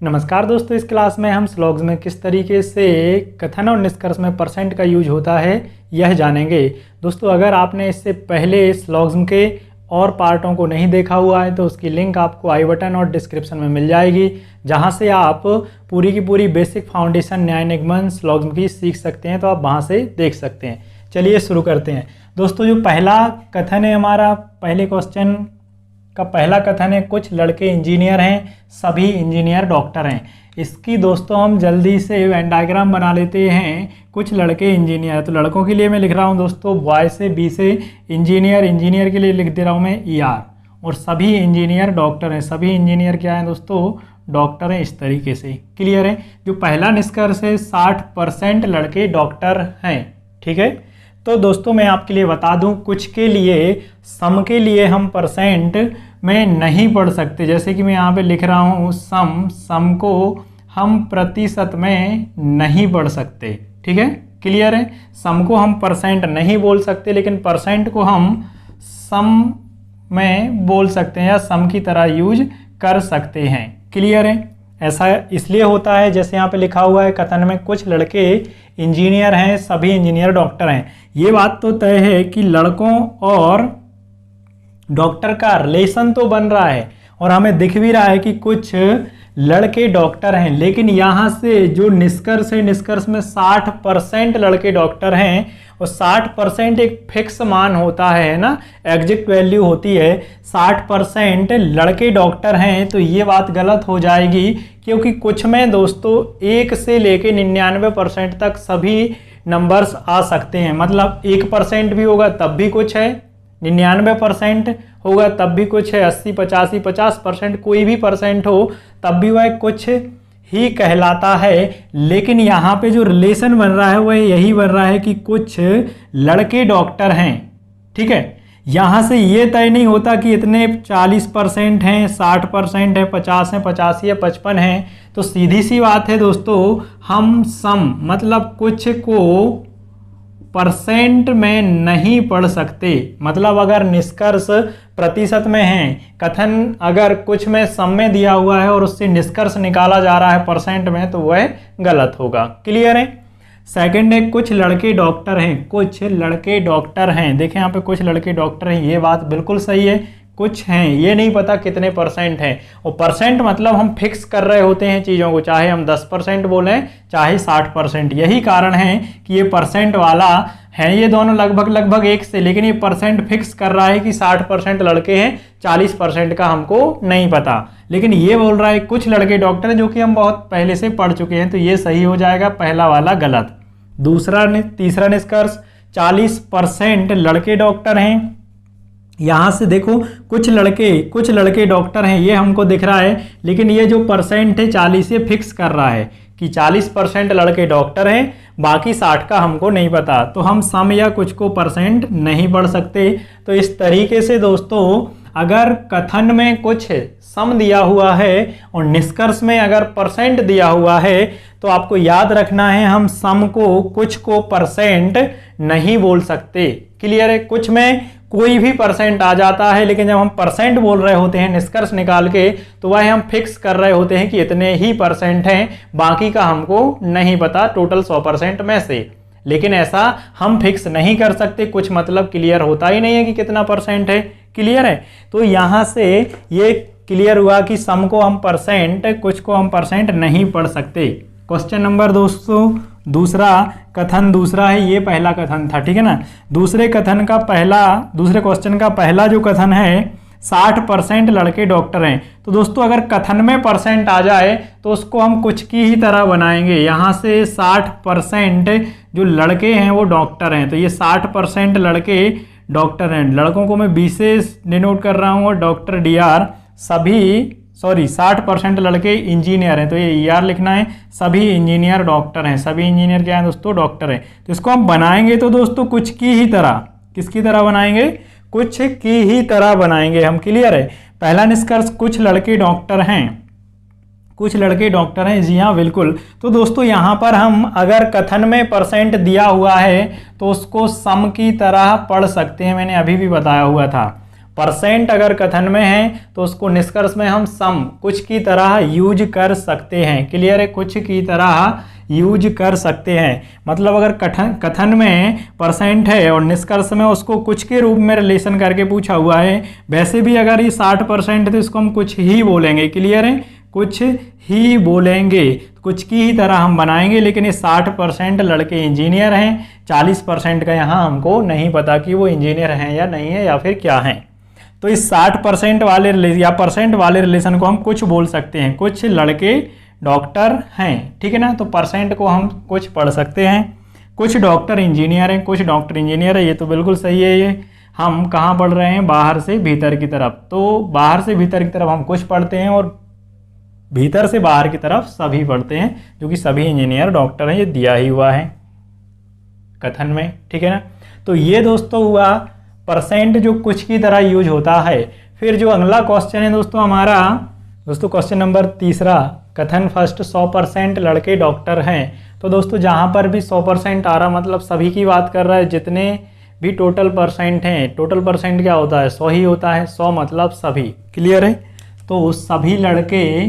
नमस्कार दोस्तों, इस क्लास में हम स्लॉग्स में किस तरीके से कथन और निष्कर्ष में परसेंट का यूज होता है यह जानेंगे। दोस्तों, अगर आपने इससे पहले स्लॉग्स के और पार्टों को नहीं देखा हुआ है तो उसकी लिंक आपको आई बटन और डिस्क्रिप्शन में मिल जाएगी, जहां से आप पूरी की पूरी बेसिक फाउंडेशन न्याय निगमन स्लॉग्स की सीख सकते हैं। तो आप वहां से देख सकते हैं। चलिए शुरू करते हैं। दोस्तों, जो पहला कथन है हमारा, पहले क्वेश्चन का पहला कथन है, कुछ लड़के इंजीनियर हैं, सभी इंजीनियर डॉक्टर हैं। इसकी दोस्तों हम जल्दी से वेन डायग्राम बना लेते हैं। कुछ लड़के इंजीनियर, तो लड़कों के लिए मैं लिख रहा हूं दोस्तों बॉय से बी से इंजीनियर, इंजीनियर के लिए लिख दे रहा हूं मैं ER, और सभी इंजीनियर डॉक्टर हैं। सभी इंजीनियर क्या हैं दोस्तों? डॉक्टर हैं। इस तरीके से क्लियर है। जो पहला निष्कर्ष है 60% लड़के डॉक्टर हैं। ठीक है। तो दोस्तों मैं आपके लिए बता दूं, कुछ के लिए सम के लिए हम परसेंट में नहीं पढ़ सकते। जैसे कि मैं यहाँ पे लिख रहा हूँ सम को हम प्रतिशत में नहीं पढ़ सकते। ठीक है, क्लियर है। सम को हम परसेंट नहीं बोल सकते, लेकिन परसेंट को हम सम में बोल सकते हैं या सम की तरह यूज कर सकते हैं। क्लियर है। ऐसा इसलिए होता है, जैसे यहाँ पे लिखा हुआ है कथन में, कुछ लड़के इंजीनियर हैं, सभी इंजीनियर डॉक्टर हैं। ये बात तो तय है कि लड़कों और डॉक्टर का रिलेशन तो बन रहा है और हमें दिख भी रहा है कि कुछ लड़के डॉक्टर हैं, लेकिन यहाँ से जो निष्कर्ष है, निष्कर्ष में 60% लड़के डॉक्टर हैं और 60% एक फिक्स मान होता है ना, एग्जैक्ट वैल्यू होती है। 60% लड़के डॉक्टर हैं, तो ये बात गलत हो जाएगी, क्योंकि कुछ में दोस्तों 1 से लेके 99% तक सभी नंबर्स आ सकते हैं। मतलब 1% भी होगा तब भी कुछ है, 99% होगा तब भी कुछ है, 80, 85, 50% कोई भी परसेंट हो तब भी वह कुछ ही कहलाता है। लेकिन यहाँ पे जो रिलेशन बन रहा है वह यही बन रहा है कि कुछ लड़के डॉक्टर हैं। ठीक है। यहाँ से ये तय नहीं होता कि इतने 40% हैं, 60% है, 50 है, 85 है, 55 हैं। तो सीधी सी बात है दोस्तों, हम सम मतलब कुछ को परसेंट में नहीं पढ़ सकते। मतलब अगर निष्कर्ष प्रतिशत में है, कथन अगर कुछ में सम में दिया हुआ है और उससे निष्कर्ष निकाला जा रहा है परसेंट में, तो वह गलत होगा। क्लियर है। सेकंड है, कुछ लड़के डॉक्टर हैं। कुछ लड़के डॉक्टर हैं, देखें यहाँ पे कुछ लड़के डॉक्टर हैं, ये बात बिल्कुल सही है। कुछ हैं, ये नहीं पता कितने परसेंट हैं। और परसेंट मतलब हम फिक्स कर रहे होते हैं चीज़ों को, चाहे हम 10% बोलें चाहे 60%। यही कारण है कि ये परसेंट वाला है, ये दोनों लगभग एक से, लेकिन ये परसेंट फिक्स कर रहा है कि 60% लड़के हैं, 40% का हमको नहीं पता। लेकिन ये बोल रहा है कुछ लड़के डॉक्टर हैं, जो कि हम बहुत पहले से पढ़ चुके हैं, तो ये सही हो जाएगा, पहला वाला गलत। तीसरा निष्कर्ष 40% लड़के डॉक्टर हैं। यहाँ से देखो कुछ लड़के डॉक्टर हैं, ये हमको दिख रहा है, लेकिन ये जो परसेंट है 40 से फिक्स कर रहा है कि 40% लड़के डॉक्टर हैं, बाकी 60 का हमको नहीं पता। तो हम सम या कुछ को परसेंट नहीं पढ़ सकते। तो इस तरीके से दोस्तों, अगर कथन में कुछ सम दिया हुआ है और निष्कर्ष में अगर परसेंट दिया हुआ है, तो आपको याद रखना है, हम सम को कुछ को परसेंट नहीं बोल सकते। क्लियर है। कुछ में कोई भी परसेंट आ जाता है, लेकिन जब हम परसेंट बोल रहे होते हैं निष्कर्ष निकाल के, तो वह हम फिक्स कर रहे होते हैं कि इतने ही परसेंट हैं, बाकी का हमको नहीं पता टोटल 100% में से। लेकिन ऐसा हम फिक्स नहीं कर सकते, कुछ मतलब क्लियर होता ही नहीं है कि कितना परसेंट है। क्लियर है। तो यहाँ से ये क्लियर हुआ कि सम को हम परसेंट, कुछ को हम परसेंट नहीं पढ़ सकते। क्वेश्चन नंबर दोस्तों कथन दूसरा है, ये पहला कथन था। ठीक है ना। दूसरे क्वेश्चन का पहला जो कथन है, 60% लड़के डॉक्टर हैं। तो दोस्तों अगर कथन में परसेंट आ जाए तो उसको हम कुछ की ही तरह बनाएंगे। यहाँ से 60% जो लड़के हैं वो डॉक्टर हैं, तो ये 60% लड़के डॉक्टर हैं। लड़कों को मैं 20 से डिनोट कर रहा हूँ और डॉक्टर DR, 60% लड़के इंजीनियर हैं, तो ये ER लिखना है। सभी इंजीनियर डॉक्टर हैं। सभी इंजीनियर क्या है दोस्तों? डॉक्टर हैं। तो इसको हम बनाएंगे तो दोस्तों कुछ की ही तरह, किसकी तरह बनाएंगे? कुछ की ही तरह बनाएंगे हम। क्लियर है। पहला निष्कर्ष, कुछ लड़के डॉक्टर हैं। कुछ लड़के डॉक्टर हैं, जी हाँ बिल्कुल। तो दोस्तों यहाँ पर हम अगर कथन में परसेंट दिया हुआ है तो उसको सम की तरह पढ़ सकते हैं, मैंने अभी भी बताया हुआ था। परसेंट अगर कथन में है तो उसको निष्कर्ष में हम सम कुछ की तरह यूज कर सकते हैं। क्लियर है, कुछ की तरह यूज कर सकते हैं। मतलब अगर कथन में परसेंट है और निष्कर्ष में उसको कुछ के रूप में रिलेशन करके पूछा हुआ है, वैसे भी अगर ये 60% है तो इसको हम कुछ ही बोलेंगे। क्लियर है, कुछ ही बोलेंगे, कुछ की ही तरह हम बनाएंगे। लेकिन ये 60% लड़के इंजीनियर हैं, 40% का यहाँ हमको नहीं पता कि वो इंजीनियर हैं या नहीं है या फिर क्या हैं। तो इस 60% वाले या परसेंट वाले रिलेशन को हम कुछ बोल सकते हैं, कुछ लड़के डॉक्टर हैं। ठीक है ना, तो परसेंट को हम कुछ पढ़ सकते हैं। कुछ डॉक्टर इंजीनियर हैं, कुछ डॉक्टर इंजीनियर है, ये तो बिल्कुल सही है। ये हम कहाँ पढ़ रहे हैं, बाहर से भीतर की तरफ। तो बाहर से भीतर की तरफ हम कुछ पढ़ते हैं और भीतर से बाहर की तरफ सभी पढ़ते हैं, जो कि सभी इंजीनियर डॉक्टर हैं। ये दिया ही हुआ है कथन में। ठीक है ना, तो ये दोस्तों हुआ परसेंट जो कुछ की तरह यूज होता है। फिर जो अगला क्वेश्चन है दोस्तों हमारा, दोस्तों क्वेश्चन नंबर 3, कथन फर्स्ट 100% लड़के डॉक्टर हैं। तो दोस्तों जहाँ पर भी 100% आ रहा मतलब सभी की बात कर रहा है, जितने भी टोटल परसेंट हैं। टोटल परसेंट क्या होता है, 100 ही होता है। 100 मतलब सभी। क्लियर है, तो सभी लड़के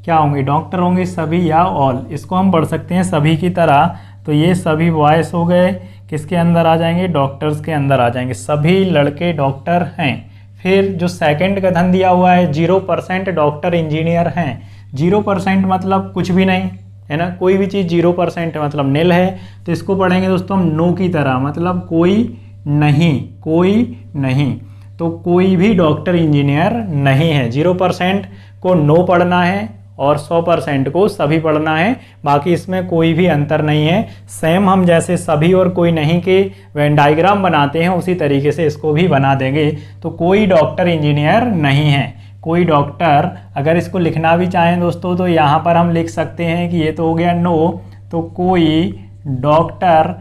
क्या होंगे, डॉक्टर होंगे, सभी या ऑल। इसको हम पढ़ सकते हैं सभी की तरह। तो ये सभी बॉयज हो गए, किसके अंदर आ जाएंगे, डॉक्टर्स के अंदर आ जाएंगे। सभी लड़के डॉक्टर हैं। फिर जो सेकंड कथन दिया हुआ है 0% डॉक्टर इंजीनियर हैं। 0% मतलब कुछ भी नहीं है ना, कोई भी चीज़ 0% मतलब नील है। तो इसको पढ़ेंगे दोस्तों हम नो की तरह, मतलब कोई नहीं, कोई नहीं। तो कोई भी डॉक्टर इंजीनियर नहीं है। 0% को नो पढ़ना है और 100% को सभी पढ़ना है। बाकी इसमें कोई भी अंतर नहीं है। सेम हम जैसे सभी और कोई नहीं के वेन डायग्राम बनाते हैं उसी तरीके से इसको भी बना देंगे। तो कोई डॉक्टर इंजीनियर नहीं है। कोई डॉक्टर, अगर इसको लिखना भी चाहें दोस्तों तो यहाँ पर हम लिख सकते हैं कि ये तो हो गया नो, तो कोई डॉक्टर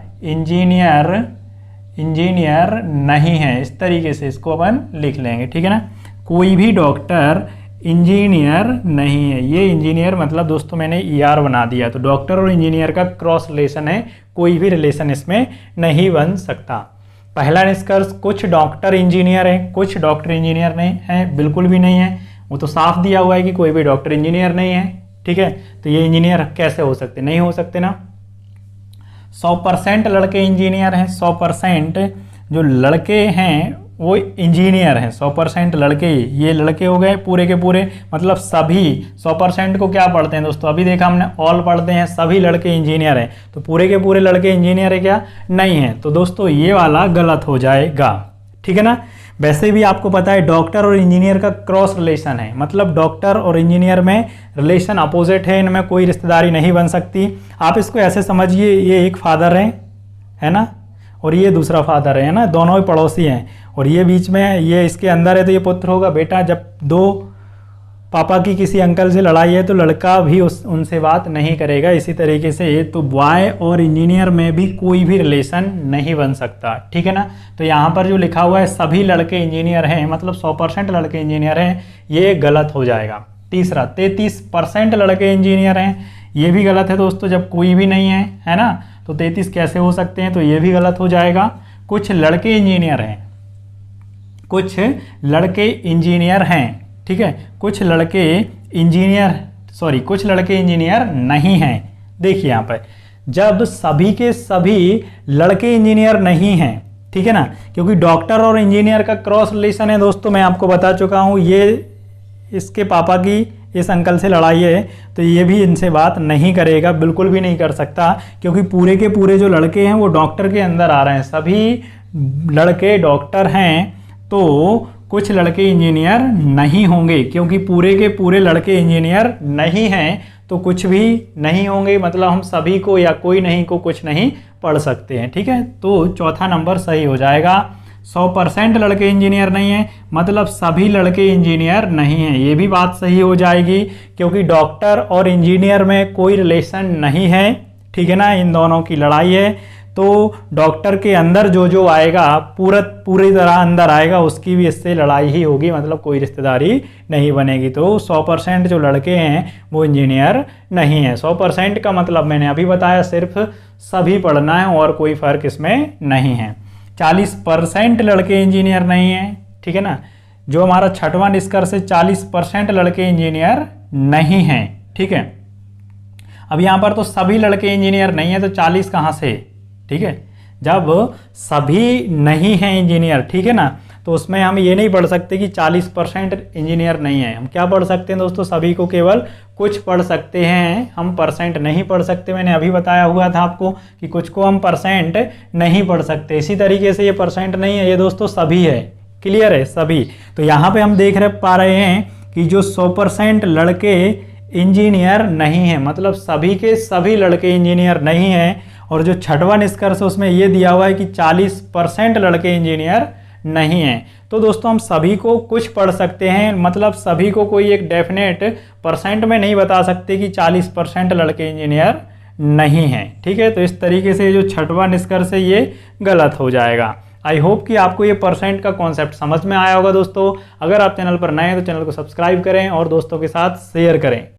इंजीनियर नहीं है। इस तरीके से इसको अपन लिख लेंगे। ठीक है ना, कोई भी डॉक्टर इंजीनियर नहीं है। ये इंजीनियर मतलब दोस्तों मैंने ER बना दिया। तो डॉक्टर और इंजीनियर का क्रॉस रिलेशन है, कोई भी रिलेशन इसमें नहीं बन सकता। पहला निष्कर्ष, कुछ डॉक्टर इंजीनियर हैं, कुछ डॉक्टर इंजीनियर नहीं है, बिल्कुल भी नहीं है। वो तो साफ दिया हुआ है कि कोई भी डॉक्टर इंजीनियर नहीं है। ठीक है, तो ये इंजीनियर कैसे हो सकते, नहीं हो सकते ना। 100% लड़के इंजीनियर हैं। 100% जो लड़के हैं वो इंजीनियर हैं। 100% लड़के, ये लड़के हो गए पूरे के पूरे, मतलब सभी। 100% को क्या पढ़ते हैं दोस्तों, अभी देखा हमने ऑल पढ़ते हैं, सभी लड़के इंजीनियर हैं। तो पूरे के पूरे लड़के इंजीनियर है क्या, नहीं है। तो दोस्तों ये वाला गलत हो जाएगा। ठीक है ना, वैसे भी आपको पता है डॉक्टर और इंजीनियर का क्रॉस रिलेशन है, मतलब डॉक्टर और इंजीनियर में रिलेशन अपोजिट है, इनमें कोई रिश्तेदारी नहीं बन सकती। आप इसको ऐसे समझिए, ये एक फादर है ना, और ये दूसरा फादर है ना, दोनों ही पड़ोसी हैं, और ये बीच में ये इसके अंदर है तो ये पुत्र होगा। बेटा जब दो पापा की किसी अंकल से लड़ाई है तो लड़का भी उनसे बात नहीं करेगा। इसी तरीके से तो बॉय और इंजीनियर में भी कोई भी रिलेशन नहीं बन सकता। ठीक है ना, तो यहाँ पर जो लिखा हुआ है सभी लड़के इंजीनियर हैं, मतलब 100% लड़के इंजीनियर हैं, ये गलत हो जाएगा। तीसरा, 33% लड़के इंजीनियर हैं, ये भी गलत है दोस्तों, जब कोई भी नहीं है ना, तो 33 कैसे हो सकते हैं, तो ये भी गलत हो जाएगा। कुछ लड़के इंजीनियर हैं, कुछ लड़के इंजीनियर हैं। ठीक है, कुछ लड़के इंजीनियर नहीं हैं। देखिए यहाँ पर जब सभी के सभी लड़के इंजीनियर नहीं हैं, ठीक है ना, क्योंकि डॉक्टर और इंजीनियर का क्रॉस रिलेशन है दोस्तों, मैं आपको बता चुका हूँ। ये इसके पापा की इस अंकल से लड़ाई है तो ये भी इनसे बात नहीं करेगा, बिल्कुल भी नहीं कर सकता, क्योंकि पूरे के पूरे जो लड़के हैं वो डॉक्टर के अंदर आ रहे हैं। सभी लड़के डॉक्टर हैं तो कुछ लड़के इंजीनियर नहीं होंगे, क्योंकि पूरे के पूरे लड़के इंजीनियर नहीं हैं तो कुछ भी नहीं होंगे, मतलब हम सभी को या कोई नहीं को कुछ नहीं पढ़ सकते हैं। ठीक है, तो चौथा नंबर सही हो जाएगा। 100% लड़के इंजीनियर नहीं हैं, मतलब सभी लड़के इंजीनियर नहीं हैं, ये भी बात सही हो जाएगी, क्योंकि डॉक्टर और इंजीनियर में कोई रिलेशन नहीं है। ठीक है ना, इन दोनों की लड़ाई है, तो डॉक्टर के अंदर जो आएगा पूरी तरह अंदर आएगा, उसकी भी इससे लड़ाई ही होगी, मतलब कोई रिश्तेदारी नहीं बनेगी। तो 100% जो लड़के हैं वो इंजीनियर नहीं है। 100% का मतलब मैंने अभी बताया, सिर्फ सभी पढ़ना है और कोई फर्क इसमें नहीं है। 40% लड़के इंजीनियर नहीं हैं, ठीक है ना। जो हमारा छठवां निष्कर्ष है 40% लड़के इंजीनियर नहीं हैं, ठीक है। अब यहाँ पर तो सभी लड़के इंजीनियर नहीं है, तो 40 कहाँ से, ठीक है। जब सभी नहीं हैं इंजीनियर, ठीक है ना, तो उसमें हम ये नहीं पढ़ सकते कि 40% इंजीनियर नहीं है। हम क्या पढ़ सकते हैं दोस्तों, सभी को केवल कुछ पढ़ सकते हैं, हम परसेंट नहीं पढ़ सकते। मैंने अभी बताया हुआ था आपको कि कुछ को हम परसेंट नहीं पढ़ सकते। इसी तरीके से ये परसेंट नहीं है, ये दोस्तों सभी है, क्लियर है, सभी। तो यहाँ पे हम देख पा रहे हैं कि जो 100% लड़के इंजीनियर नहीं है, मतलब सभी के सभी लड़के इंजीनियर नहीं हैं। और जो छठवां निष्कर्ष उसमें ये दिया हुआ है कि 40% लड़के इंजीनियर नहीं हैं। तो दोस्तों हम सभी को कुछ पढ़ सकते हैं, मतलब सभी को कोई एक डेफिनेट परसेंट में नहीं बता सकते कि 40% लड़के इंजीनियर नहीं हैं, ठीक है। तो इस तरीके से जो छठवां निष्कर्ष है ये गलत हो जाएगा। आई होप कि आपको ये परसेंट का कॉन्सेप्ट समझ में आया होगा दोस्तों। अगर आप चैनल पर नए हैं तो चैनल को सब्सक्राइब करें और दोस्तों के साथ शेयर करें।